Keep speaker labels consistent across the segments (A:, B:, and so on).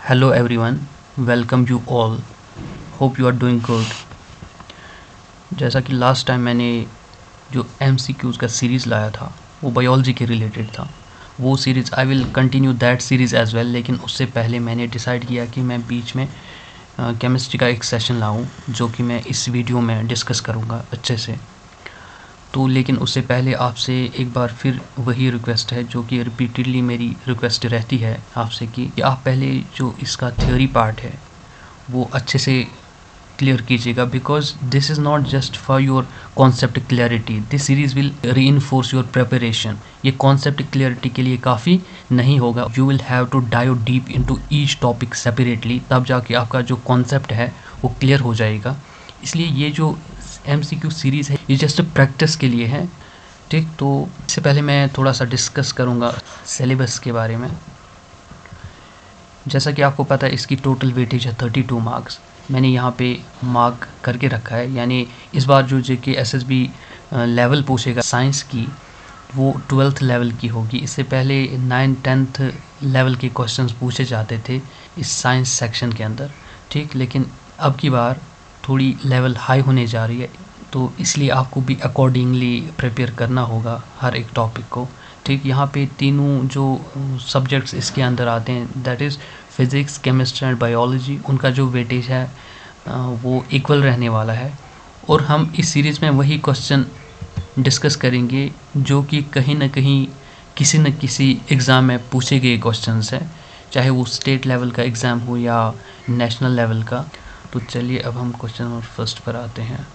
A: Hello everyone, welcome you all. Hope you are doing good. जैसा कि last time मैंने जो MCQs का सीरीज़ लाया था वो बायोलॉजी के रिलेटेड था. वो series I will continue that series as well, लेकिन उससे पहले मैंने डिसाइड किया कि मैं बीच में केमिस्ट्री का एक सेशन लाऊं जो कि मैं इस वीडियो में डिस्कस करूंगा अच्छे से. तो लेकिन उससे पहले आपसे एक बार फिर वही रिक्वेस्ट है जो कि रिपीटेडली मेरी रिक्वेस्ट रहती है आपसे कि आप पहले जो इसका थ्योरी पार्ट है वो अच्छे से क्लियर कीजिएगा, because this is not just for your concept clarity. This series will reinforce your preparation. ये कॉन्सेप्ट क्लैरिटी के लिए काफ़ी नहीं होगा. You will have to dive deep into each topic separately, तब जाके आपका जो कॉन्सेप्ट है वो क्लियर हो जाएगा. इसलिए ये जो MCQ सीरीज़ है ये जस्ट प्रैक्टिस के लिए है. ठीक, तो इससे पहले मैं थोड़ा सा डिस्कस करूँगा सिलेबस के बारे में. जैसा कि आपको पता है इसकी टोटल वेटेज है 32 मार्क्स. मैंने यहाँ पे मार्क करके रखा है, यानी इस बार जो JK SSB लेवल पूछेगा साइंस की वो 12th लेवल की होगी. इससे पहले 9th-10th लेवल के क्वेश्चंस पूछे जाते थे इस साइंस सेक्शन के अंदर. ठीक, लेकिन अब की बार थोड़ी लेवल हाई होने जा रही है, तो इसलिए आपको भी अकॉर्डिंगली प्रिपेयर करना होगा हर एक टॉपिक को. ठीक, यहाँ पे तीनों जो सब्जेक्ट्स इसके अंदर आते हैं that is physics, chemistry and biology, उनका जो वेटेज है वो इक्वल रहने वाला है. और हम इस सीरीज़ में वही क्वेश्चन डिस्कस करेंगे जो कि कहीं ना कहीं किसी न किसी एग्ज़ाम में पूछे गए क्वेश्चंस हैं, चाहे वो स्टेट लेवल का एग्ज़ाम हो या नेशनल लेवल का. तो चलिए अब हम क्वेश्चन नंबर फर्स्ट पर आते हैं.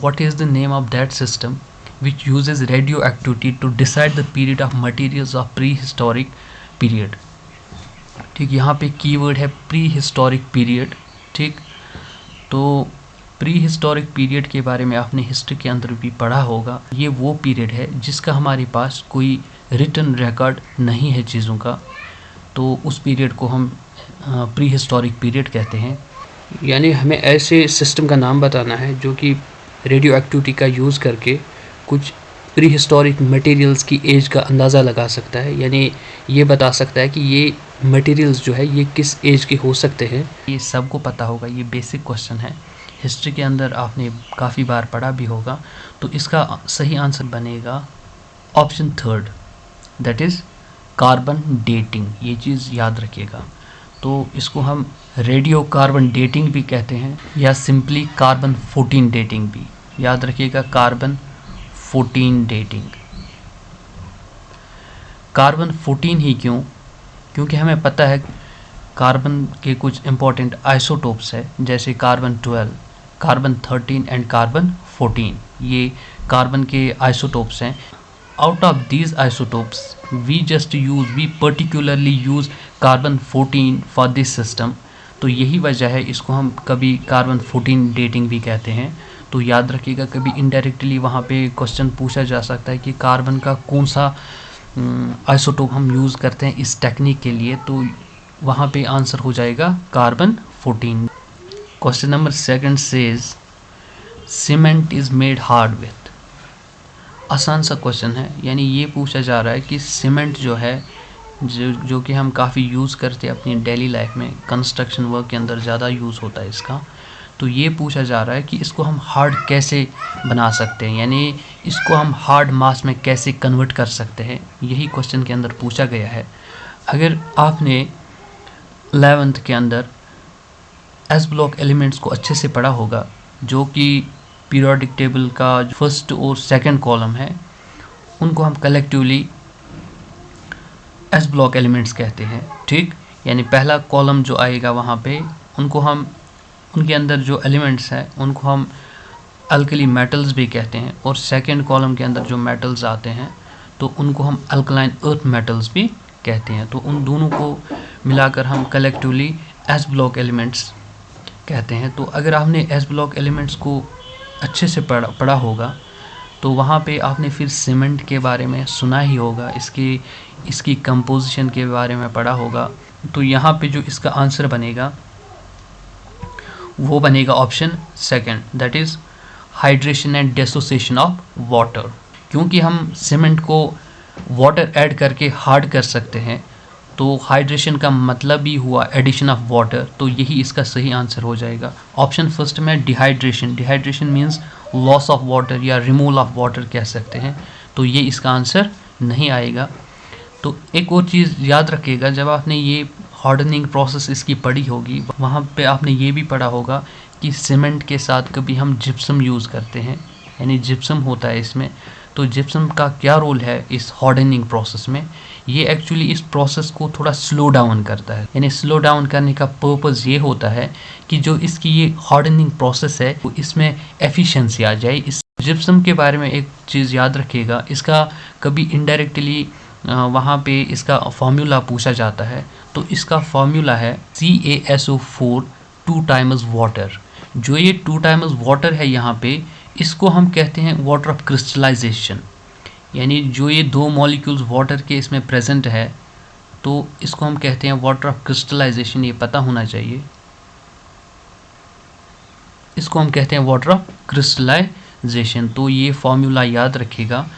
A: What is the name of that system which uses radioactivity to decide the period of materials of prehistoric period? ठीक, यहाँ पे कीवर्ड है प्री-हिस्टोरिक पीरियड. ठीक, तो प्री-हिस्टोरिक पीरियड के बारे में आपने हिस्ट्री के अंदर भी पढ़ा होगा. ये वो पीरियड है जिसका हमारे पास कोई रिटन रिकॉर्ड नहीं है चीज़ों का, तो उस पीरियड को हम प्री हिस्टोरिक पीरियड कहते हैं. यानी हमें ऐसे सिस्टम का नाम बताना है जो कि रेडियो एक्टिविटी का यूज़ करके कुछ प्री हिस्टोरिक मटेरियल्स की एज का अंदाज़ा लगा सकता है, यानी ये बता सकता है कि ये मटेरियल्स जो है ये किस एज के हो सकते हैं. ये सबको पता होगा, ये बेसिक क्वेश्चन है, हिस्ट्री के अंदर आपने काफ़ी बार पढ़ा भी होगा. तो इसका सही आंसर बनेगा option third, that is carbon dating. ये चीज़ याद रखिएगा. तो इसको हम रेडियो कार्बन डेटिंग भी कहते हैं या सिंपली कार्बन 14 डेटिंग भी. याद रखिएगा, कार्बन 14 डेटिंग. कार्बन 14 ही क्यों? क्योंकि हमें पता है कार्बन के कुछ इम्पोर्टेंट आइसोटोप्स है, जैसे कार्बन 12, कार्बन 13 एंड कार्बन 14. ये कार्बन के आइसोटोप्स हैं. Out of these isotopes, we particularly use carbon 14 for this system. तो यही वजह है इसको हम कभी कार्बन 14 डेटिंग भी कहते हैं. तो याद रखिएगा, कभी इनडायरेक्टली वहाँ पे क्वेश्चन पूछा जा सकता है कि कार्बन का कौन सा आइसोटोप हम यूज़ करते हैं इस टेक्निक के लिए, तो वहाँ पे आंसर हो जाएगा carbon 14. Question number second says cement is made hard with. आसान सा क्वेश्चन है, यानी ये पूछा जा रहा है कि सीमेंट जो है जो कि हम काफ़ी यूज़ करते हैं अपनी डेली लाइफ में, कंस्ट्रक्शन वर्क के अंदर ज़्यादा यूज़ होता है इसका. तो ये पूछा जा रहा है कि इसको हम हार्ड कैसे बना सकते हैं, यानी इसको हम हार्ड मास में कैसे कन्वर्ट कर सकते हैं. यही क्वेश्चन के अंदर पूछा गया है. अगर आपने 11th के अंदर एस ब्लॉक एलिमेंट्स को अच्छे से पढ़ा होगा, जो कि पीरियोडिक टेबल का फर्स्ट और सेकंड कॉलम है, उनको हम कलेक्टिवली एस ब्लॉक एलिमेंट्स कहते हैं. ठीक, यानी पहला कॉलम जो आएगा वहाँ पे उनको हम, उनके अंदर जो एलिमेंट्स हैं उनको हम अल्कली मेटल्स भी कहते हैं, और सेकंड कॉलम के अंदर जो मेटल्स आते हैं तो उनको हम अल्कलाइन अर्थ मेटल्स भी कहते हैं. तो उन दोनों को मिलाकर हम कलेक्टिवली एस ब्लॉक एलिमेंट्स कहते हैं. तो अगर आपने एस ब्लॉक एलिमेंट्स को अच्छे से पढ़ा होगा तो वहाँ पे आपने फिर सीमेंट के बारे में सुना ही होगा, इसकी कंपोजिशन के बारे में पढ़ा होगा. तो यहाँ पे जो इसका आंसर बनेगा वो बनेगा option second, that is hydration and dissociation of water. क्योंकि हम सीमेंट को वाटर ऐड करके हार्ड कर सकते हैं, तो हाइड्रेशन का मतलब ही हुआ एडिशन ऑफ वाटर, तो यही इसका सही आंसर हो जाएगा। ऑप्शन फर्स्ट में dehydration, dehydration means loss of water या रिमूवल ऑफ वाटर कह सकते हैं, तो ये इसका आंसर नहीं आएगा। तो एक और चीज़ याद रखिएगा, जब आपने ये हार्डनिंग प्रोसेस इसकी पढ़ी होगी, वहाँ पे आपने ये भी पढ़ा होगा कि सीमेंट के साथ कभी हम जिप्सम यूज़ करते हैं, यानी जिप्सम होता है इसमें। तो जिप्सम का क्या रोल है इस हार्डनिंग प्रोसेस में? ये एक्चुअली इस प्रोसेस को थोड़ा स्लो डाउन करता है, यानी स्लो डाउन करने का पर्पज़ ये होता है कि जो इसकी ये हार्डनिंग प्रोसेस है वो इसमें एफिशिएंसी आ जाए। इस जिप्सम के बारे में एक चीज़ याद रखिएगा, इसका कभी इनडायरेक्टली वहाँ पे इसका फॉर्मूला पूछा जाता है, तो इसका फॉर्मूला है CaSO4 2 टाइम्स वाटर। जो ये 2 टाइम्स वाटर है यहाँ पे, इसको हम कहते हैं वाटर ऑफ क्रिस्टलाइजेशन, यानी जो ये 2 मॉलिक्यूल्स वाटर के इसमें प्रेजेंट है, तो इसको हम कहते हैं वाटर ऑफ क्रिस्टलाइजेशन, ये पता होना चाहिए। इसको हम कहते हैं वाटर ऑफ क्रिस्टलाइजेशन, तो ये फॉर्मूला याद रखिएगा।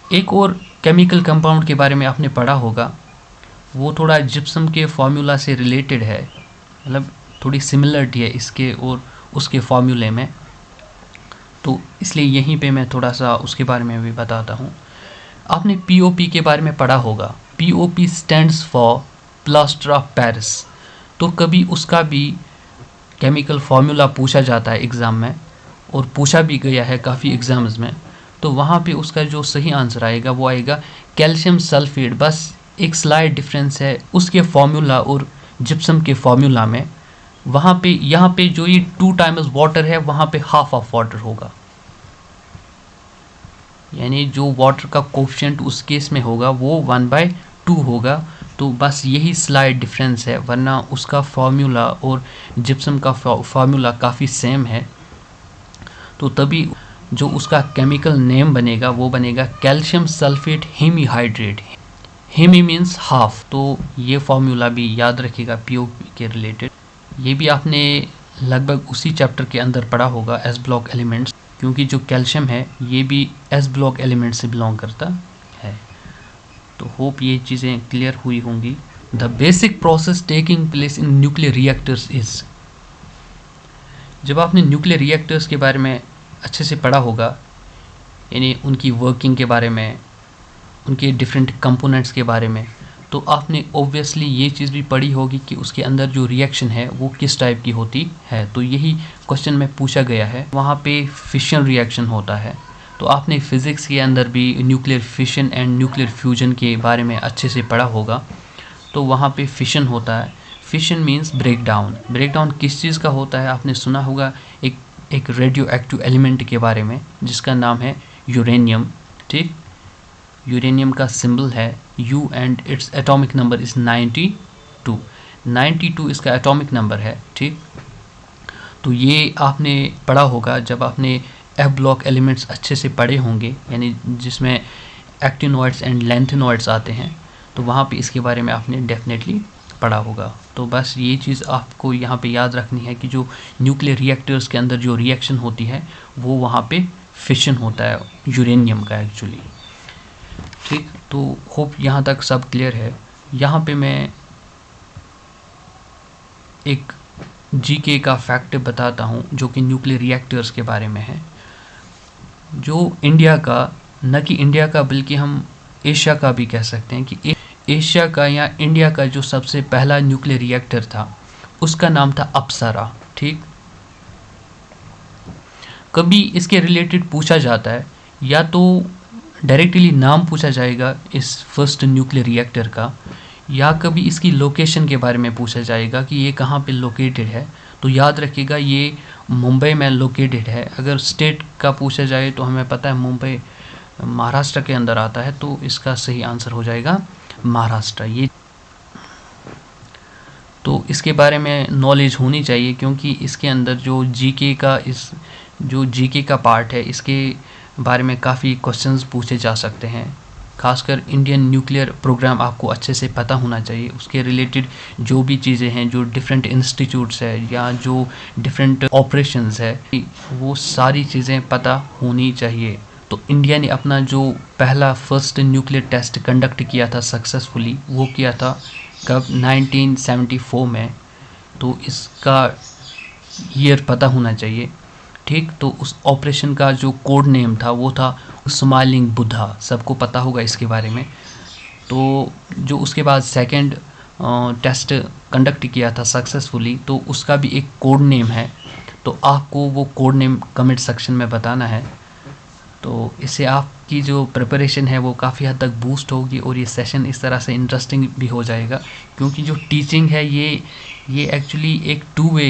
A: एक और केमिकल कंपाउंड के बारे में आपने पढ़ा होगा, वो थोड़ा जिप्सम के फॉर्मूला से रिलेटेड है, मतलब थोड़ी सिमिलरिटी है इसके और उसके फॉर्मूले में, तो इसलिए यहीं पे मैं थोड़ा सा उसके बारे में भी बताता हूँ। आपने POP के बारे में पढ़ा होगा, POP stands for plaster of Paris, तो कभी उसका भी केमिकल फार्मूला पूछा जाता है एग्ज़ाम में, और पूछा भी गया है काफ़ी एग्ज़ाम्स में। तो वहाँ पे उसका जो सही आंसर आएगा वो आएगा कैल्शियम सल्फेट। बस एक स्लाइड डिफरेंस है उसके फार्मूला और जिप्सम के फार्मूला में। वहाँ पे यहाँ पे जो ये 2 टाइम्स वाटर है, वहाँ पे हाफ ऑफ वाटर होगा, यानी जो वाटर का कोफिशिएंट उस केस में होगा वो 1/2 होगा। तो बस यही स्लाइड डिफरेंस है, वरना उसका फार्मूला और जिप्सम का फार्मूला काफ़ी सेम है। तो तभी जो उसका केमिकल नेम बनेगा वो बनेगा calcium sulphate hemihydrate. Hemi means half, तो ये फार्मूला भी याद रखिएगा POP के रिलेटेड। ये भी आपने लगभग उसी चैप्टर के अंदर पढ़ा होगा, S ब्लॉक एलिमेंट्स, क्योंकि जो कैल्शियम है ये भी S ब्लॉक एलिमेंट से बिलोंग करता है। तो होप ये चीज़ें क्लियर हुई होंगी। The basic process taking place in nuclear reactors is. जब आपने न्यूक्लियर रिएक्टर्स के बारे में अच्छे से पढ़ा होगा, यानी उनकी वर्किंग के बारे में, उनके डिफरेंट कंपोनेंट्स के बारे में, तो आपने ऑब्वियसली ये चीज़ भी पढ़ी होगी कि उसके अंदर जो रिएक्शन है वो किस टाइप की होती है। तो यही क्वेश्चन में पूछा गया है, वहाँ पे फिशन रिएक्शन होता है। तो आपने फिज़िक्स के अंदर भी nuclear fission and nuclear fusion के बारे में अच्छे से पढ़ा होगा। तो वहाँ पे फिशन होता है। Fission means break down. Break down किस चीज़ का होता है? आपने सुना होगा एक रेडियो एक्टिव एलिमेंट के बारे में जिसका नाम है यूरेनियम। ठीक, यूरेनियम का सिंबल है U and its atomic number is 92। 92 इसका एटॉमिक नंबर है। ठीक, तो ये आपने पढ़ा होगा जब आपने F ब्लॉक एलिमेंट्स अच्छे से पढ़े होंगे, यानी जिसमें एक्टिनॉइड्स एंड लैंथेनॉइड्स आते हैं, तो वहाँ पे इसके बारे में आपने डेफिनेटली पढ़ा होगा। तो बस ये चीज़ आपको यहाँ पे याद रखनी है कि जो न्यूक्लियर रिएक्टर्स के अंदर जो रिएक्शन होती है वो वहाँ पे फिशन होता है यूरेनियम का एक्चुअली। ठीक, तो होप यहाँ तक सब क्लियर है। यहाँ पे मैं एक GK का फैक्ट बताता हूँ जो कि न्यूक्लियर रिएक्टर्स के बारे में है। जो इंडिया का, न कि इंडिया का बल्कि हम एशिया का भी कह सकते हैं कि एशिया का या इंडिया का जो सबसे पहला न्यूक्लियर रिएक्टर था उसका नाम था अप्सरा। ठीक, कभी इसके रिलेटेड पूछा जाता है, या तो डायरेक्टली नाम पूछा जाएगा इस फर्स्ट न्यूक्लियर रिएक्टर का, या कभी इसकी लोकेशन के बारे में पूछा जाएगा कि ये कहाँ पे लोकेटेड है। तो याद रखिएगा ये मुंबई में लोकेटेड है। अगर स्टेट का पूछा जाए तो हमें पता है मुंबई महाराष्ट्र के अंदर आता है, तो इसका सही आंसर हो जाएगा महाराष्ट्र। ये तो इसके बारे में नॉलेज होनी चाहिए, क्योंकि इसके अंदर जो जीके का पार्ट है इसके बारे में काफ़ी क्वेश्चंस पूछे जा सकते हैं। खासकर इंडियन न्यूक्लियर प्रोग्राम आपको अच्छे से पता होना चाहिए। उसके रिलेटेड जो भी चीज़ें हैं, जो डिफरेंट इंस्टीट्यूट्स है या जो डिफरेंट ऑपरेशंस है, वो सारी चीज़ें पता होनी चाहिए। तो इंडिया ने अपना जो पहला फर्स्ट न्यूक्लियर टेस्ट कंडक्ट किया था सक्सेसफुली, वो किया था कब? 1974 में। तो इसका ईयर पता होना चाहिए, ठीक। तो उस ऑपरेशन का जो कोड नेम था वो था स्माइलिंग बुद्धा, सबको पता होगा इसके बारे में। तो जो उसके बाद सेकंड टेस्ट कंडक्ट किया था सक्सेसफुली, तो उसका भी एक कोड नेम है। तो आपको वो कोड नेम कमेंट सेक्शन में बताना है। तो इससे आपकी जो प्रिपरेशन है वो काफ़ी हद तक बूस्ट होगी और ये सेशन इस तरह से इंटरेस्टिंग भी हो जाएगा, क्योंकि जो टीचिंग है ये एक्चुअली एक टू वे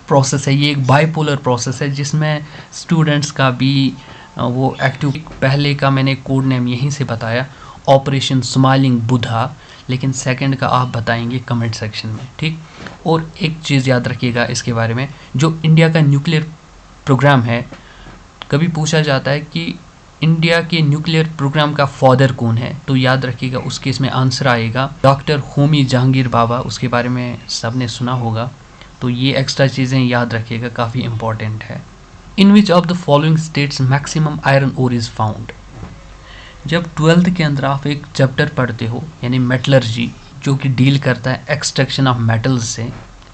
A: प्रोसेस है, ये एक बाइपोलर प्रोसेस है जिसमें स्टूडेंट्स का भी वो एक्टिव। पहले का मैंने कोड नेम यहीं से बताया, ऑपरेशन स्माइलिंग बुद्धा, लेकिन सेकंड का आप बताएंगे कमेंट सेक्शन में, ठीक। और एक चीज़ याद रखिएगा इसके बारे में, जो इंडिया का न्यूक्लियर प्रोग्राम है, कभी पूछा जाता है कि इंडिया के न्यूक्लियर प्रोग्राम का फादर कौन है, तो याद रखिएगा उसके इसमें आंसर आएगा डॉक्टर होमी जहांगीर बाबा। उसके बारे में सबने सुना होगा, तो ये एक्स्ट्रा चीज़ें याद रखिएगा, काफ़ी इंपॉर्टेंट है। In which of the following states maximum iron ore is found. जब 12th के अंदर आप एक चैप्टर पढ़ते हो, यानी मेटलर्जी, जो कि डील करता है एक्सट्रैक्शन ऑफ मेटल्स से,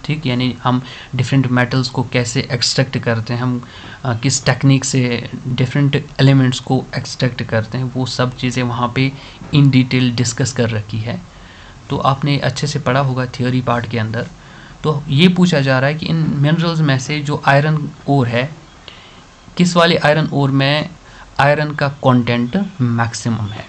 A: ठीक, यानी हम डिफरेंट मेटल्स को कैसे एक्सट्रैक्ट करते हैं, हम किस टेक्निक से डिफरेंट एलिमेंट्स को एक्सट्रैक्ट करते हैं, वो सब चीज़ें वहाँ पे इन डिटेल डिस्कस कर रखी है। तो आपने अच्छे से पढ़ा होगा थियोरी पार्ट के अंदर। तो ये पूछा जा रहा है कि इन मिनरल्स में से जो आयरन ओर है, किस वाले आयरन ओर में आयरन का कंटेंट मैक्सिमम है।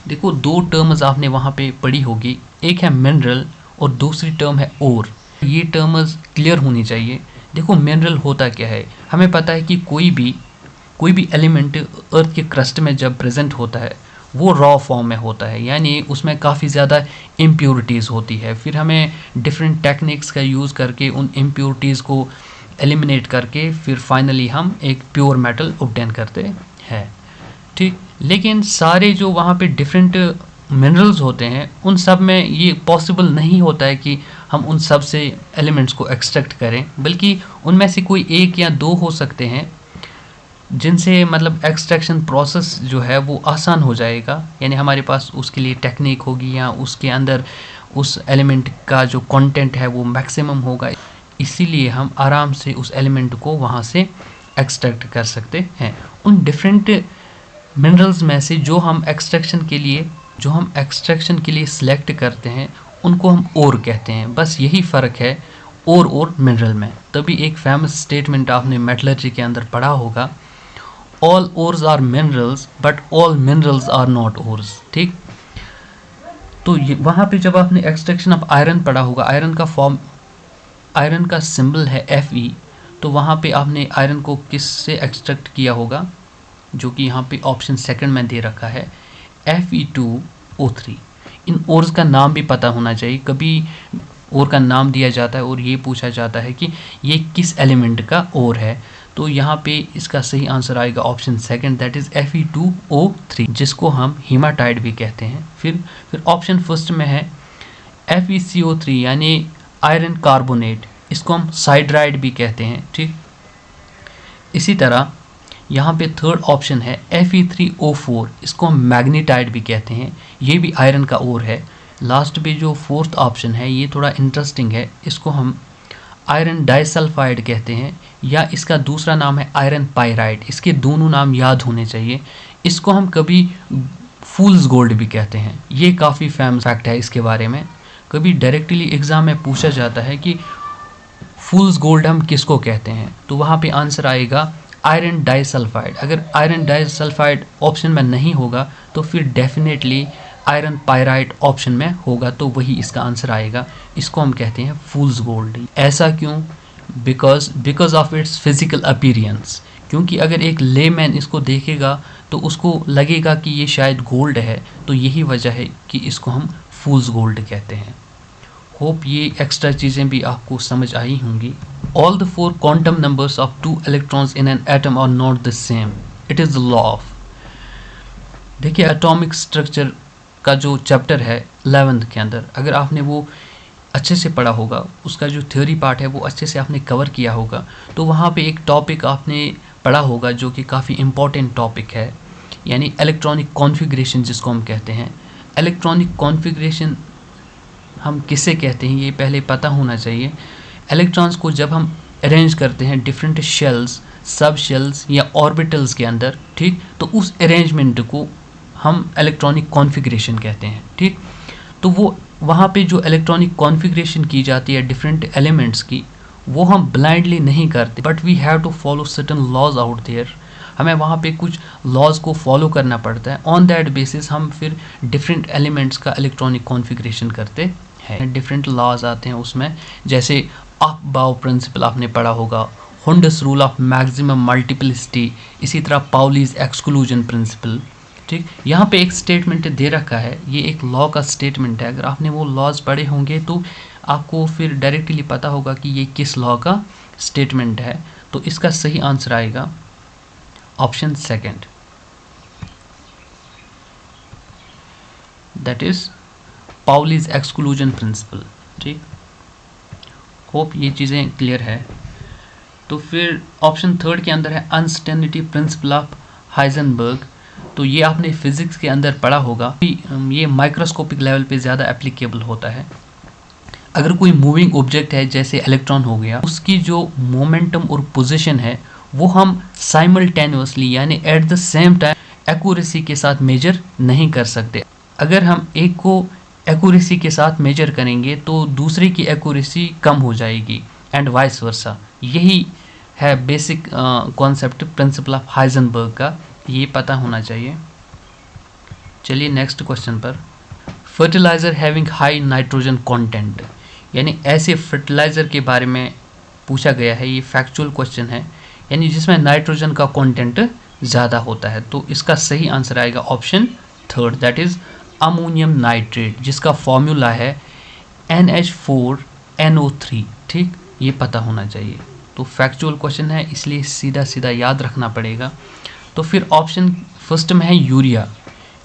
A: देखो, दो टर्म्स आपने वहाँ पे पढ़ी होगी, एक है मिनरल और दूसरी टर्म है ओर। ये टर्म्स क्लियर होनी चाहिए। देखो, मिनरल होता क्या है, हमें पता है कि कोई भी एलिमेंट अर्थ के क्रस्ट में जब प्रेजेंट होता है वो रॉ फॉर्म में होता है, यानी उसमें काफ़ी ज़्यादा इम्प्योरिटीज़ होती है। फिर हमें डिफरेंट टेक्निक्स का यूज़ करके उन इम्प्योरिटीज़ को एलिमिनेट करके फिर फाइनली हम एक प्योर मेटल ऑब्टेन करते हैं, ठीक। लेकिन सारे जो वहाँ पे डिफरेंट मिनरल्स होते हैं, उन सब में ये पॉसिबल नहीं होता है कि हम उन सब से एलिमेंट्स को एक्सट्रैक्ट करें, बल्कि उनमें से कोई एक या दो हो सकते हैं जिनसे मतलब एक्सट्रैक्शन प्रोसेस जो है वो आसान हो जाएगा, यानी हमारे पास उसके लिए टेक्निक होगी या उसके अंदर उस एलिमेंट का जो कंटेंट है वो मैक्सिमम होगा, इसीलिए हम आराम से उस एलिमेंट को वहाँ से एक्सट्रैक्ट कर सकते हैं। उन डिफरेंट मिनरल्स में से जो हम एक्सट्रैक्शन के लिए सिलेक्ट करते हैं उनको हम ओर कहते हैं। बस यही फ़र्क है ओर और मिनरल में। तभी एक फेमस स्टेटमेंट आपने मेटलर्जी के अंदर पढ़ा होगा, all ores are minerals but all minerals are not ores, ठीक। तो वहाँ पे जब आपने एक्सट्रैक्शन ऑफ आयरन पढ़ा होगा, आयरन का सिंबल है Fe, तो वहाँ पे आपने आयरन को किससे एक्सट्रैक्ट किया होगा, जो कि यहाँ पे ऑप्शन सेकंड में दे रखा है, Fe2O3। इन ओर्स का नाम भी पता होना चाहिए। कभी ओर का नाम दिया जाता है और ये पूछा जाता है कि ये किस एलिमेंट का ओर है, तो यहाँ पे इसका सही आंसर आएगा option second, that is Fe2O3, जिसको हम हीमाटाइड भी कहते हैं। फिर ऑप्शन फर्स्ट में है FeCO3, यानी आयरन कार्बोनेट, इसको हम साइड्राइड भी कहते हैं, ठीक। इसी तरह यहाँ पे थर्ड ऑप्शन है Fe3O4, इसको हम मैग्नीटाइड भी कहते हैं, ये भी आयरन का ओर है। लास्ट पे जो फोर्थ ऑप्शन है ये थोड़ा इंटरेस्टिंग है, इसको हम आयरन डाइसल्फाइड कहते हैं, या इसका दूसरा नाम है आयरन पायराइड। इसके दोनों नाम याद होने चाहिए। इसको हम कभी फूल्स गोल्ड भी कहते हैं। ये काफ़ी फेमस फैक्ट है इसके बारे में। कभी डायरेक्टली एग्ज़ाम में पूछा जाता है कि फूल्स गोल्ड हम किसको कहते हैं, तो वहाँ पे आंसर आएगा आयरन डाइसल्फाइड। अगर आयरन डाइसल्फाइड ऑप्शन में नहीं होगा तो फिर डेफिनेटली आयरन पायराइड ऑप्शन में होगा, तो वही इसका आंसर आएगा। इसको हम कहते हैं फूल्स गोल्ड। ऐसा क्यों? Because of its physical appearance. क्योंकि अगर एक लेमैन इसको देखेगा तो उसको लगेगा कि ये शायद गोल्ड है, तो यही वजह है कि इसको हम फूल्स गोल्ड कहते हैं। होप ये एक्स्ट्रा चीज़ें भी आपको समझ आई होंगी। All the four quantum numbers of 2 electrons in an atom are not the same, it is the law of. देखिए, एटॉमिक स्ट्रक्चर का जो चैप्टर है 11th के अंदर, अगर आपने वो अच्छे से पढ़ा होगा, उसका जो थ्योरी पार्ट है वो अच्छे से आपने कवर किया होगा, तो वहाँ पे एक टॉपिक आपने पढ़ा होगा जो कि काफ़ी इम्पॉर्टेंट टॉपिक है, यानी इलेक्ट्रॉनिक कॉन्फ़िगरेशन जिसको हम कहते हैं। इलेक्ट्रॉनिक कॉन्फ़िगरेशन हम किसे कहते हैं ये पहले पता होना चाहिए। इलेक्ट्रॉन्स को जब हम अरेंज करते हैं डिफरेंट शेल्स, सब शेल्स या ऑर्बिटल्स के अंदर, ठीक, तो उस अरेंजमेंट को हम इलेक्ट्रॉनिक कॉन्फ़िगरेशन कहते हैं, ठीक। तो वो वहाँ पे जो इलेक्ट्रॉनिक कॉन्फ़िगरेशन की जाती है डिफरेंट एलिमेंट्स की, वो हम ब्लाइंडली नहीं करते, but we have to follow certain laws out there. हमें वहाँ पे कुछ लॉज को फॉलो करना पड़ता है, ऑन दैट बेसिस हम फिर डिफरेंट एलिमेंट्स का इलेक्ट्रॉनिक कॉन्फ़िगरेशन करते हैं। डिफरेंट लॉज आते हैं उसमें, जैसे अफ-बाउ प्रिंसिपल आपने पढ़ा होगा, हुंडस रूल ऑफ मैक्सिमम मल्टीप्लिसिटी, इसी तरह पाउलीज एक्सक्लूजन प्रिंसिपल, ठीक। यहाँ पे एक स्टेटमेंट दे रखा है, ये एक लॉ का स्टेटमेंट है। अगर आपने वो लॉज पढ़े होंगे तो आपको फिर डायरेक्टली पता होगा कि ये किस लॉ का स्टेटमेंट है। तो इसका सही आंसर आएगा option second, that is Pauli's exclusion principle, ठीक। होप ये चीज़ें क्लियर है। तो फिर ऑप्शन थर्ड के अंदर है अनसर्टेनिटी प्रिंसिपल ऑफ हाइजेनबर्ग। तो ये आपने फिजिक्स के अंदर पढ़ा होगा, ये माइक्रोस्कोपिक लेवल पे ज़्यादा एप्लीकेबल होता है। अगर कोई मूविंग ऑब्जेक्ट है जैसे इलेक्ट्रॉन हो गया, उसकी जो मोमेंटम और पोजीशन है वो हम साइमल्टेनियसली यानी at the same time accuracy के साथ मेजर नहीं कर सकते। अगर हम एक को एक्यूरेसी के साथ मेजर करेंगे तो दूसरे की एक्यूरेसी कम हो जाएगी एंड वाइस वर्सा। यही है basic concept principle of Heisenberg का, ये पता होना चाहिए। चलिए नेक्स्ट क्वेश्चन पर, fertiliser having high nitrogen content, यानी ऐसे फर्टिलाइज़र के बारे में पूछा गया है, ये फैक्चुअल क्वेश्चन है, यानी जिसमें नाइट्रोजन का कंटेंट ज़्यादा होता है। तो इसका सही आंसर आएगा option third, that is ammonium nitrate, जिसका फॉर्मूला है NH4NO3, ठीक, ये पता होना चाहिए। तो फैक्चुअल क्वेश्चन है इसलिए सीधा सीधा याद रखना पड़ेगा। तो फिर ऑप्शन फर्स्ट में है यूरिया।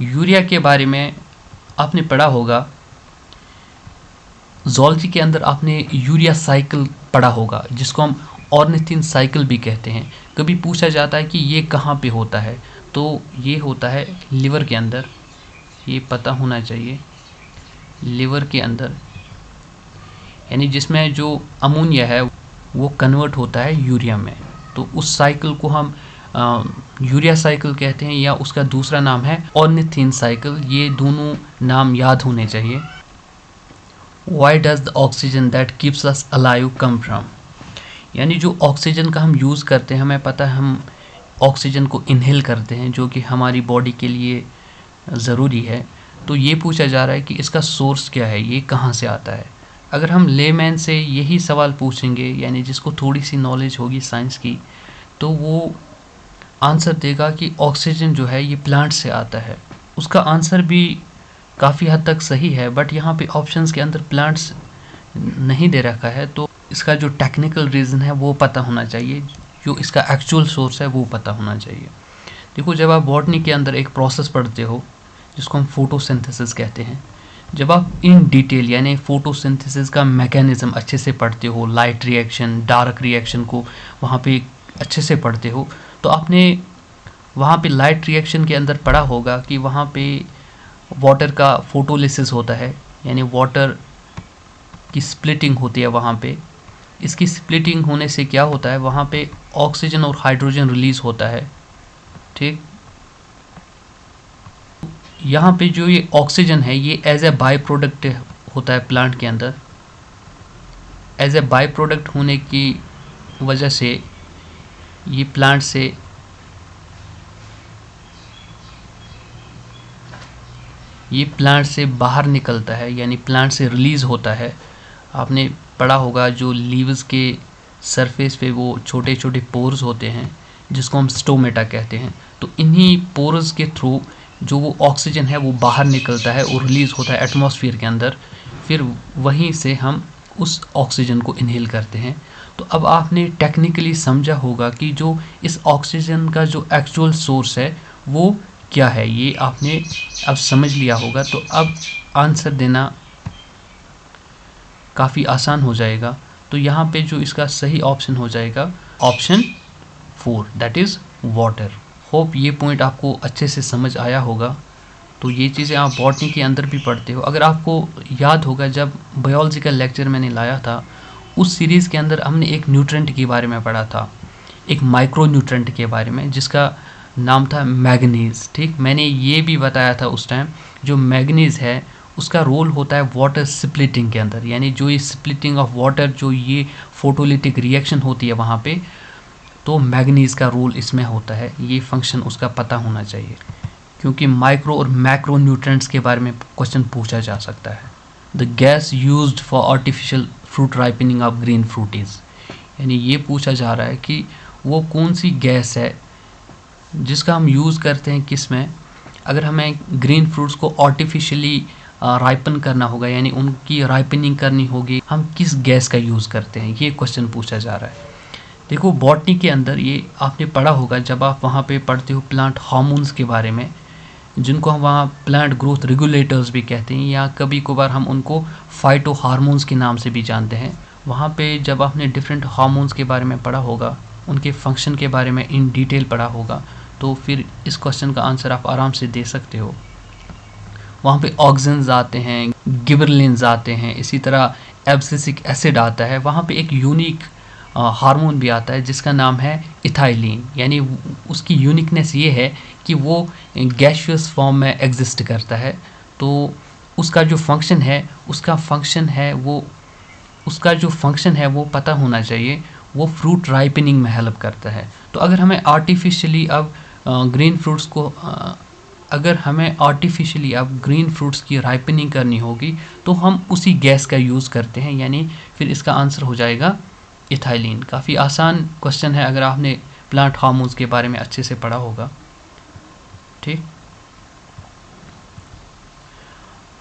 A: यूरिया के बारे में आपने पढ़ा होगा, ज़ूलॉजी के अंदर आपने यूरिया साइकिल पढ़ा होगा, जिसको हम ऑर्निथिन साइकिल भी कहते हैं। कभी पूछा जाता है कि ये कहाँ पे होता है, तो ये होता है लिवर के अंदर, ये पता होना चाहिए, लिवर के अंदर, यानी जिसमें जो अमोनिया है वो कन्वर्ट होता है यूरिया में। तो उस साइकिल को हम यूरिया साइकिल कहते हैं, या उसका दूसरा नाम है ऑर्निथिन साइकिल। ये दोनों नाम याद होने चाहिए। Why does the oxygen that keeps us alive come from, यानी जो ऑक्सीजन का हम यूज़ करते हैं, हमें पता है हम ऑक्सीजन को इनहेल करते हैं जो कि हमारी बॉडी के लिए ज़रूरी है। तो ये पूछा जा रहा है कि इसका सोर्स क्या है, ये कहाँ से आता है। अगर हम लेमैन से यही सवाल पूछेंगे, यानी जिसको थोड़ी सी नॉलेज होगी साइंस की, तो वो आंसर देगा कि ऑक्सीजन जो है ये प्लांट से आता है। उसका आंसर भी काफ़ी हद तक सही है, बट यहाँ पे ऑप्शंस के अंदर प्लांट्स नहीं दे रखा है, तो इसका जो टेक्निकल रीज़न है वो पता होना चाहिए, जो इसका एक्चुअल सोर्स है वो पता होना चाहिए। देखो, जब आप बॉटनी के अंदर एक प्रोसेस पढ़ते हो जिसको हम फोटोसिंथेसिस कहते हैं, जब आप इन डिटेल यानी फोटोसिंथेसिस का मैकेनिज्म अच्छे से पढ़ते हो, लाइट रिएक्शन, डार्क रिएक्शन को वहाँ पे अच्छे से पढ़ते हो, तो आपने वहाँ पे लाइट रिएक्शन के अंदर पढ़ा होगा कि वहाँ पे वाटर का फोटोलिसिस होता है, यानी वाटर की स्प्लिटिंग होती है वहाँ पे। इसकी स्प्लिटिंग होने से क्या होता है, वहाँ पे ऑक्सीजन और हाइड्रोजन रिलीज़ होता है, ठीक। यहाँ पे जो ये ऑक्सीजन है ये एज ए बाई प्रोडक्ट होता है प्लांट के अंदर। एज ए बाई प्रोडक्ट होने की वजह से ये प्लांट से बाहर निकलता है, यानी प्लांट से रिलीज़ होता है। आपने पढ़ा होगा जो लीव्स के सरफेस पे वो छोटे छोटे पोर्स होते हैं जिसको हम स्टोमेटा कहते हैं। तो इन्हीं पोर्स के थ्रू जो वो ऑक्सीजन है वो बाहर निकलता है और रिलीज़ होता है एटमॉस्फेयर के अंदर, फिर वहीं से हम उस ऑक्सीजन को इनहेल करते हैं। तो अब आपने टेक्निकली समझा होगा कि जो इस ऑक्सीजन का जो एक्चुअल सोर्स है वो क्या है, ये आपने अब समझ लिया होगा। तो अब आंसर देना काफ़ी आसान हो जाएगा। तो यहाँ पे जो इसका सही ऑप्शन हो जाएगा option 4 that is water. Hope ये पॉइंट आपको अच्छे से समझ आया होगा। तो ये चीज़ें आप बॉटनी के अंदर भी पढ़ते हो। अगर आपको याद होगा जब बायोलॉजी का लेक्चर मैंने लाया था उस सीरीज़ के अंदर हमने एक न्यूट्रेंट के बारे में पढ़ा था, एक माइक्रो न्यूट्रेंट के बारे में जिसका नाम था मैग्नीज। ठीक, मैंने ये भी बताया था उस टाइम जो मैग्नीज है उसका रोल होता है वाटर स्प्लिटिंग के अंदर, यानी जो ये स्प्लिटिंग ऑफ वाटर, जो ये फोटोलिटिक रिएक्शन होती है वहाँ पे, तो मैग्नीज का रोल इसमें होता है। ये फंक्शन उसका पता होना चाहिए क्योंकि माइक्रो और मैक्रो न्यूट्रेंट्स के बारे में क्वेश्चन पूछा जा सकता है। The gas used for artificial fruit ripening of green fruits, यानी ये पूछा जा रहा है कि वो कौन सी गैस है जिसका हम यूज़ करते हैं किस में, अगर हमें ग्रीन फ्रूट्स को आर्टिफिशियली राइपन करना होगा यानी उनकी राइपनिंग करनी होगी, हम किस गैस का यूज़ करते हैं, ये क्वेश्चन पूछा जा रहा है। देखो बॉटनी के अंदर ये आपने पढ़ा होगा जब आप वहाँ पे पढ़ते हो प्लांट हार्मोन्स के बारे में, जिनको हम वहाँ प्लांट ग्रोथ रेगुलेटर्स भी कहते हैं या कभी कभार हम उनको फाइटो हार्मोन्स के नाम से भी जानते हैं। वहाँ पे जब आपने डिफरेंट हार्मोन्स के बारे में पढ़ा होगा, उनके फंक्शन के बारे में इन डिटेल पढ़ा होगा, तो फिर इस क्वेश्चन का आंसर आप आराम से दे सकते हो। वहाँ पे ऑक्सिन्स आते हैं, गिबरलिन्स आते हैं, इसी तरह एब्सिसिक एसिड आता है। वहाँ पे एक यूनिक हार्मोन भी आता है जिसका नाम है इथाइलिन, यानी उसकी यूनिकनेस ये है कि वो गैशियस फॉर्म में एग्जिस्ट करता है। तो उसका जो फंक्शन है वो पता होना चाहिए। वो फ्रूट राइपनिंग में हेल्प करता है। तो अगर हमें आर्टिफिशियली अब ग्रीन फ्रूट्स की राइपनिंग करनी होगी तो हम उसी गैस का यूज़ करते हैं, यानी फिर इसका आंसर हो जाएगा इथाइलिन। काफ़ी आसान क्वेश्चन है अगर आपने प्लांट हार्मोन्स के बारे में अच्छे से पढ़ा होगा। ठीक,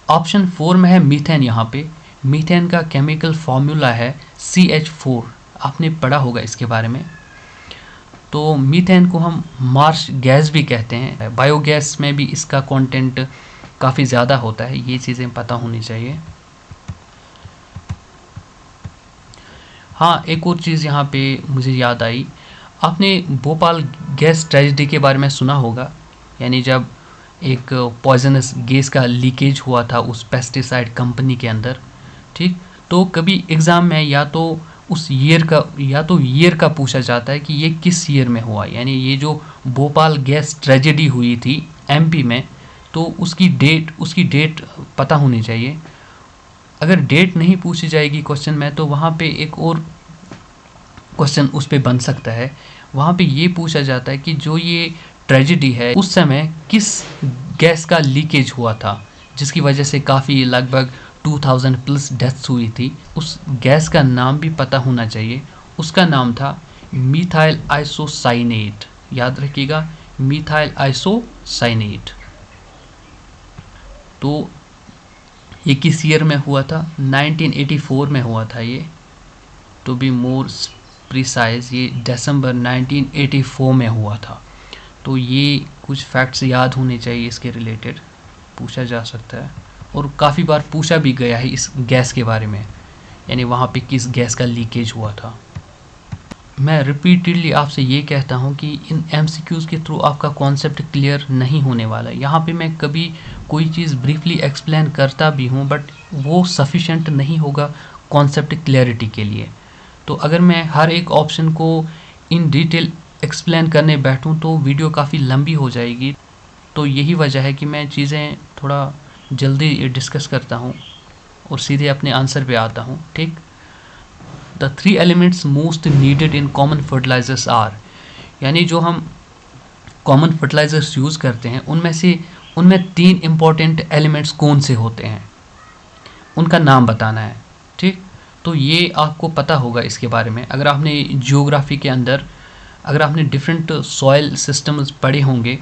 A: ऑप्शन 4 में है मीथेन। यहाँ पे मीथेन का केमिकल फॉर्मूला है CH4, आपने पढ़ा होगा इसके बारे में। तो मीथेन को हम मार्श गैस भी कहते हैं। बायोगैस में भी इसका कंटेंट काफ़ी ज़्यादा होता है, ये चीज़ें पता होनी चाहिए। हाँ, एक और चीज़ यहाँ पे मुझे याद आई, आपने भोपाल गैस ट्रेजेडी के बारे में सुना होगा, यानी जब एक पॉइजनस गैस का लीकेज हुआ था उस पेस्टिसाइड कंपनी के अंदर। ठीक, तो कभी एग्ज़ाम में या तो उस ईयर का पूछा जाता है कि ये किस ईयर में हुआ, यानी ये जो भोपाल गैस ट्रेजेडी हुई थी MP में, तो उसकी डेट पता होनी चाहिए। अगर डेट नहीं पूछी जाएगी क्वेश्चन में तो वहाँ पे एक और क्वेश्चन उस पे बन सकता है। वहाँ पे ये पूछा जाता है कि जो ये ट्रेजेडी है उस समय किस गैस का लीकेज हुआ था जिसकी वजह से काफ़ी लगभग 2000 प्लस डेथ्स हुई थी। उस गैस का नाम भी पता होना चाहिए। उसका नाम था मीथाइल आइसोसाइनेट, याद रखिएगा, मीथाइल आइसोसाइनेट। तो ये किस ईयर में हुआ था? 1984 में हुआ था ये। टू बी मोर प्रिसाइज ये दिसंबर 1984 में हुआ था। तो ये कुछ फैक्ट्स याद होने चाहिए, इसके रिलेटेड पूछा जा सकता है और काफ़ी बार पूछा भी गया है इस गैस के बारे में, यानी वहाँ पे किस गैस का लीकेज हुआ था। मैं रिपीटेडली आपसे ये कहता हूँ कि इन MCQs के थ्रू आपका कॉन्सेप्ट क्लियर नहीं होने वाला है। यहाँ पे मैं कभी कोई चीज़ ब्रीफली एक्सप्लेन करता भी हूँ बट वो सफिशेंट नहीं होगा कॉन्सेप्ट क्लियरिटी के लिए। तो अगर मैं हर एक ऑप्शन को इन डिटेल एक्सप्लेन करने बैठूँ तो वीडियो काफ़ी लंबी हो जाएगी। तो यही वजह है कि मैं चीज़ें थोड़ा जल्दी डिस्कस करता हूँ और सीधे अपने आंसर पे आता हूँ। ठीक, the 3 elements most needed in common fertilisers are, यानी जो हम कॉमन फर्टिलाइजर्स यूज़ करते हैं उनमें 3 इम्पॉर्टेंट एलिमेंट्स कौन से होते हैं, उनका नाम बताना है। ठीक, तो ये आपको पता होगा इसके बारे में। अगर आपने जियोग्राफी के अंदर अगर आपने डिफरेंट सॉइल सिस्टम्स पढ़े होंगे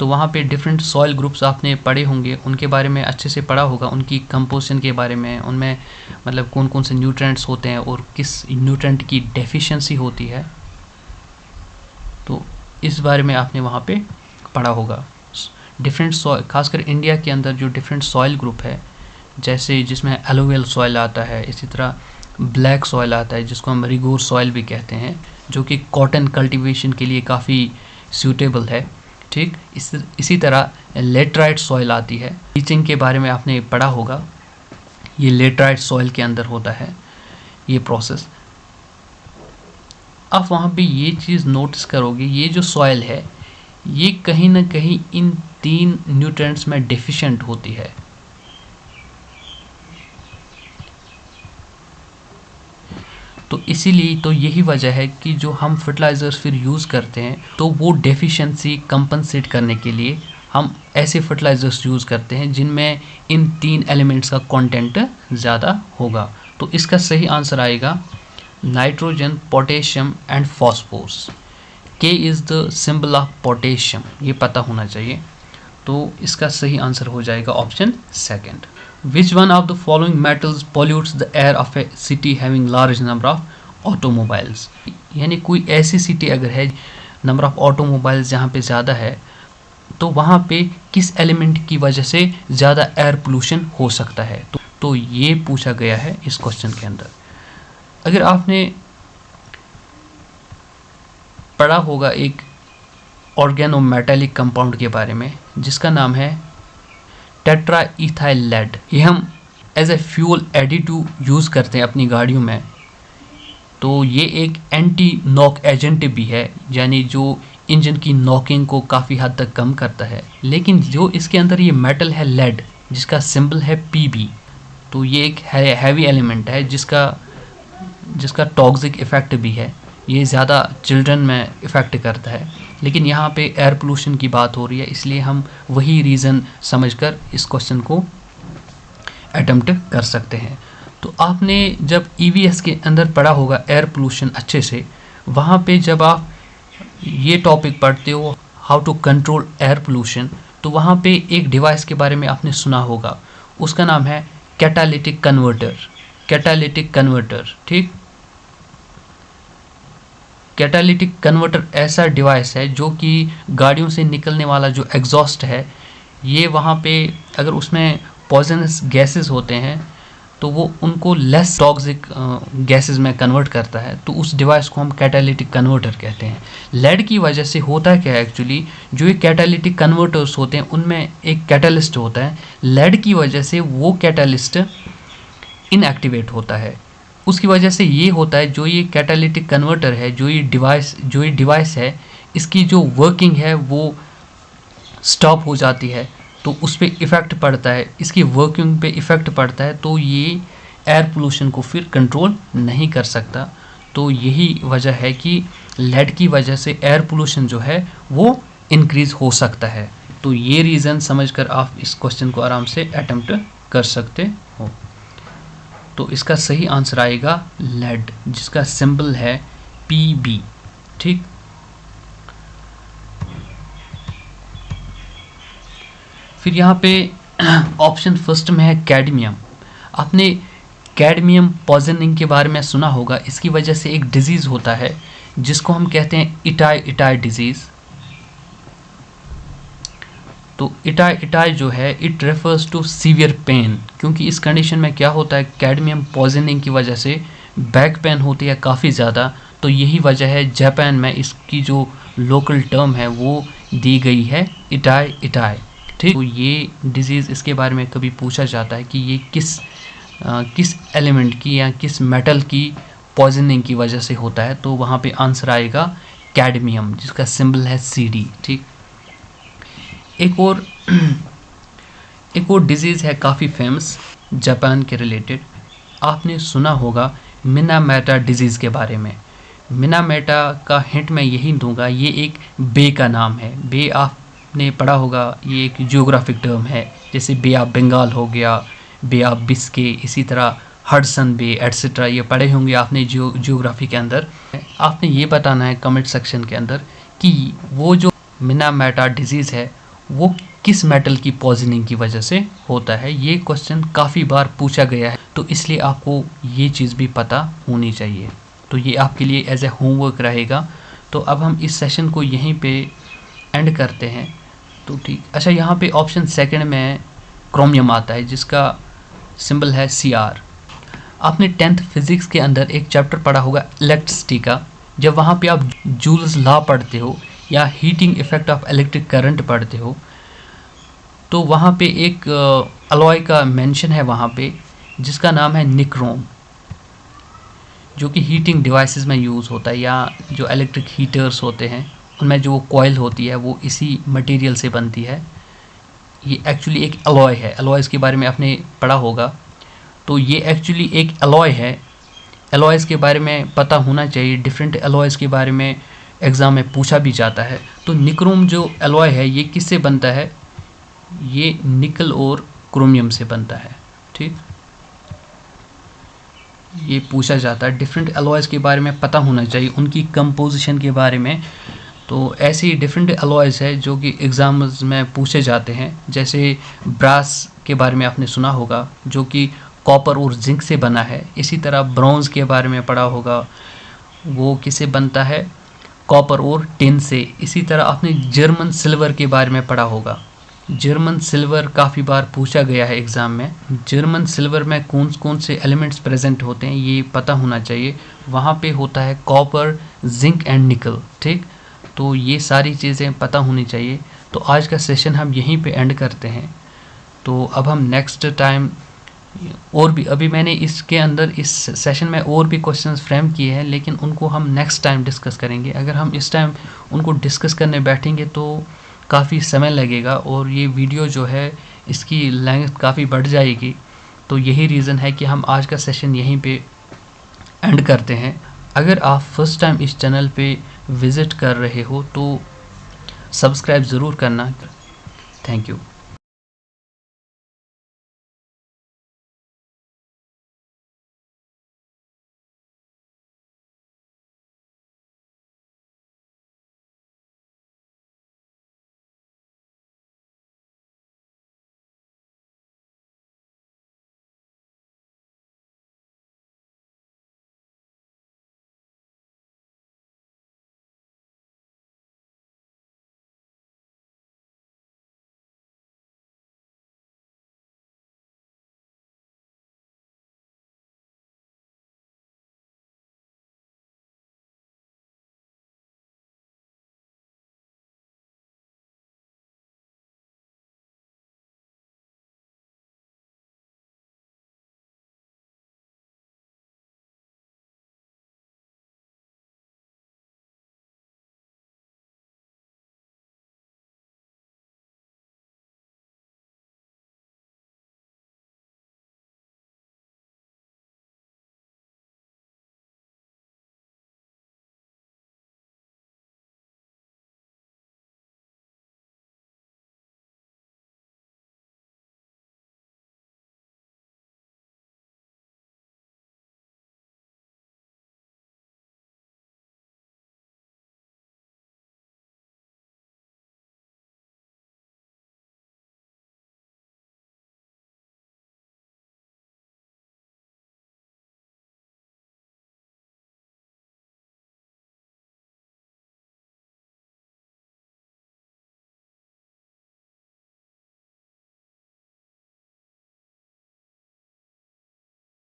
A: तो वहाँ पे डिफरेंट सॉइल ग्रुप्स आपने पढ़े होंगे, उनके बारे में अच्छे से पढ़ा होगा, उनकी कंपोजिशन के बारे में, उनमें मतलब कौन कौन से न्यूट्रेंट्स होते हैं और किस न्यूट्रेंट की डेफिशिएंसी होती है, तो इस बारे में आपने वहाँ पे पढ़ा होगा। डिफरेंट सॉइल, खासकर इंडिया के अंदर जो डिफरेंट सॉइल ग्रुप है, जैसे जिसमें एलोवेल सॉइल आता है, इसी तरह ब्लैक सॉइल आता है जिसको हम रिगोर सॉइल भी कहते हैं, जो कि कॉटन कल्टीवेशन के लिए काफ़ी सूटेबल है। ठीक, इसी तरह लेटराइट सॉइल आती है। लीचिंग के बारे में आपने पढ़ा होगा, ये लेटराइट सॉइल के अंदर होता है ये प्रोसेस। आप वहाँ पे ये चीज़ नोटिस करोगे, ये जो सॉइल है ये कहीं ना कहीं इन 3 न्यूट्रिएंट्स में डेफिशिएंट होती है। तो इसीलिए तो यही वजह है कि जो हम फर्टिलाइज़र्स फिर यूज़ करते हैं तो वो डेफिशिएंसी कंपनसेट करने के लिए हम ऐसे फर्टिलाइज़र्स यूज़ करते हैं जिनमें इन 3 एलिमेंट्स का कंटेंट ज़्यादा होगा। तो इसका सही आंसर आएगा nitrogen, potassium and phosphorus. K is the symbol of potassium, ये पता होना चाहिए। तो इसका सही आंसर हो जाएगा option second. Which one of the following metals pollutes the air of A city having large number of automobiles. यानी कोई ऐसी सिटी अगर है नंबर ऑफ ऑटोमोबाइल्स जहाँ पे ज़्यादा है तो वहाँ पे किस एलिमेंट की वजह से ज़्यादा एयर पोल्यूशन हो सकता है, तो ये पूछा गया है इस क्वेश्चन के अंदर। अगर आपने पढ़ा होगा एक ऑर्गेनोमेटालिक कंपाउंड के बारे में जिसका नाम है टेट्रा इथाइल लेड, ये हम as a fuel additive use करते हैं अपनी गाड़ियों में। तो ये एक एंटी नॉक एजेंट भी है, यानी जो इंजन की नॉकिंग को काफ़ी हद तक कम करता है। लेकिन जो इसके अंदर ये मेटल है लेड, जिसका सिंबल है Pb, तो ये एक हैवी एलिमेंट है जिसका टॉक्सिक इफ़ेक्ट भी है। ये ज़्यादा चिल्ड्रन में इफ़ेक्ट करता है। लेकिन यहाँ पे एयर पोल्यूशन की बात हो रही है, इसलिए हम वही रीज़न समझकर इस क्वेश्चन को अटेम्प्ट कर सकते हैं। तो आपने जब EVS के अंदर पढ़ा होगा एयर पोल्यूशन अच्छे से, वहाँ पे जब आप ये टॉपिक पढ़ते हो how to control air pollution, तो वहाँ पे एक डिवाइस के बारे में आपने सुना होगा, उसका नाम है कैटालिटिक कन्वर्टर। कैटालिटिक कन्वर्टर, ठीक। कैटालिटिक कन्वर्टर ऐसा डिवाइस है जो कि गाड़ियों से निकलने वाला जो एग्जॉस्ट है, ये वहाँ पे अगर उसमें पॉइजनस गैसेस होते हैं तो वो उनको लेस टॉक्सिक गैसेस में कन्वर्ट करता है। तो उस डिवाइस को हम कैटालिटिक कन्वर्टर कहते हैं। लेड की वजह से होता क्या है एक्चुअली, जो ये कैटालिटिक कन्वर्टर्स होते हैं उनमें एक कैटालिस्ट होता है। लेड की वजह से वो कैटालिस्ट इनएक्टिवेट होता है। उसकी वजह से ये होता है, जो ये कैटालिटिक कन्वर्टर है, जो ये डिवाइस है, इसकी जो वर्किंग है वो स्टॉप हो जाती है। तो उस पर इफ़ेक्ट पड़ता है, इसकी वर्किंग पे इफ़ेक्ट पड़ता है, तो ये एयर पोल्यूशन को फिर कंट्रोल नहीं कर सकता। तो यही वजह है कि लेड की वजह से एयर पोल्यूशन जो है वो इंक्रीज़ हो सकता है। तो ये रीज़न समझकर आप इस क्वेश्चन को आराम से अटेम्प्ट कर सकते हो। तो इसका सही आंसर आएगा लेड, जिसका सिंबल है Pb, ठीक। फिर यहाँ पे ऑप्शन फर्स्ट में है कैडमियम। आपने कैडमियम पॉइजनिंग के बारे में सुना होगा। इसकी वजह से एक डिजीज़ होता है जिसको हम कहते हैं इटाई डिजीज़। तो इटाई जो है, it refers to severe pain, क्योंकि इस कंडीशन में क्या होता है, कैडमियम पॉइजनिंग की वजह से बैक पेन होती है काफ़ी ज़्यादा। तो यही वजह है जापान में इसकी जो लोकल टर्म है वो दी गई है इटाई, ठीक। तो ये डिजीज़, इसके बारे में कभी पूछा जाता है कि ये किस एलिमेंट की या किस मेटल की पॉइजनिंग की वजह से होता है, तो वहाँ पे आंसर आएगा कैडमियम, जिसका सिंबल है Cd, ठीक। एक और डिजीज़ है काफ़ी फेमस जापान के रिलेटेड। आपने सुना होगा मिनामेटा डिजीज़ के बारे में। मिनामेटा का हिंट मैं यही दूंगा, ये एक बे का नाम है। बे आपने पढ़ा होगा, ये एक जियोग्राफिक टर्म है, जैसे बे ऑफ बंगाल हो गया, बे ऑफ बिस्के, इसी तरह हडसन बे एट्सेट्रा, ये पढ़े होंगे आपने जियोग्राफी के अंदर। आपने ये बताना है कमेंट सेक्शन के अंदर कि वो जो मिनामेटा डिजीज़ है वो किस मेटल की पॉइजनिंग की वजह से होता है। ये क्वेश्चन काफ़ी बार पूछा गया है, तो इसलिए आपको ये चीज़ भी पता होनी चाहिए। तो ये आपके लिए एज ए होमवर्क रहेगा। तो अब हम इस सेशन को यहीं पे एंड करते हैं। तो ठीक, अच्छा, यहाँ पे ऑप्शन सेकंड में क्रोमियम आता है, जिसका सिंबल है Cr। आपने 10th फिज़िक्स के अंदर एक चैप्टर पढ़ा होगा इलेक्ट्रिसिटी का, जब वहाँ पे आप जूल्स लॉ पढ़ते हो या heating effect of electric current पढ़ते हो, तो वहाँ पे एक अलॉय का मेंशन है वहाँ पे, जिसका नाम है निक्रोम, जो कि हीटिंग डिवाइसेस में यूज़ होता है, या जो इलेक्ट्रिक हीटर्स होते हैं उनमें जो कॉइल होती है वो इसी मटेरियल से बनती है। ये एक्चुअली एक अलॉय है। अलॉयज़ के बारे में आपने पढ़ा होगा, तो ये एक्चुअली एक अलॉय है। अलॉयज़ के बारे में पता होना चाहिए। डिफरेंट अलॉयज़ के बारे में एग्ज़ाम में पूछा भी जाता है। तो निक्रोम जो अलॉय है ये किससे बनता है? ये निकल और क्रोमियम से बनता है। ठीक, ये पूछा जाता है। डिफरेंट अलॉयज़ के बारे में पता होना चाहिए, उनकी कंपोजिशन के बारे में। तो ऐसे ही डिफरेंट अलॉयज़ है जो कि एग्ज़ाम्स में पूछे जाते हैं। जैसे ब्रास के बारे में आपने सुना होगा, जो कि कॉपर और जिंक से बना है। इसी तरह ब्रॉन्ज के बारे में पढ़ा होगा, वो किससे बनता है? कॉपर और टिन से। इसी तरह आपने जर्मन सिल्वर के बारे में पढ़ा होगा। जर्मन सिल्वर काफ़ी बार पूछा गया है एग्ज़ाम में। जर्मन सिल्वर में कौन कौन से एलिमेंट्स प्रेजेंट होते हैं ये पता होना चाहिए। वहाँ पे होता है कॉपर, जिंक एंड निकल। ठीक, तो ये सारी चीज़ें पता होनी चाहिए। तो आज का सेशन हम यहीं पे एंड करते हैं। तो अब हम नेक्स्ट टाइम और भी, अभी मैंने इसके अंदर इस सेशन में और भी क्वेश्चंस फ्रेम किए हैं, लेकिन उनको हम नेक्स्ट टाइम डिस्कस करेंगे। अगर हम इस टाइम उनको डिस्कस करने बैठेंगे तो काफ़ी समय लगेगा और ये वीडियो जो है इसकी लेंथ काफ़ी बढ़ जाएगी। तो यही रीज़न है कि हम आज का सेशन यहीं पे एंड करते हैं। अगर आप फर्स्ट टाइम इस चैनल पे विज़िट कर रहे हो तो सब्सक्राइब ज़रूर करना। Thank you.